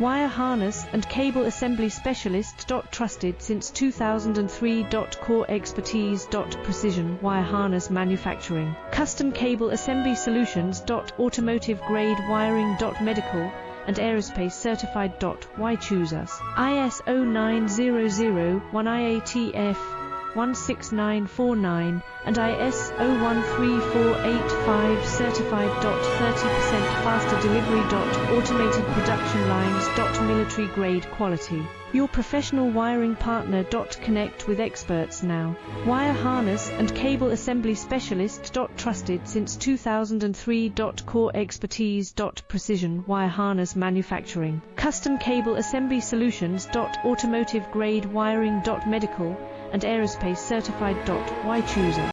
Wire harness and cable assembly specialist. Trusted since 2003. Core expertise. Precision wire harness manufacturing. Custom cable assembly solutions. Automotive grade wiring. Medical and aerospace certified. Why choose us? IS9100, IATF 16949 and IS013485 certified. 30% faster delivery. Automated production lines. Military grade quality. Your professional wiring partner. Connect with experts now. Wire harness and cable assembly specialist. Trusted since 2003. Core expertise. Precision wire harness manufacturing. Custom cable assembly solutions. Automotive grade wiring. Medical and aerospace certified. Why choose us?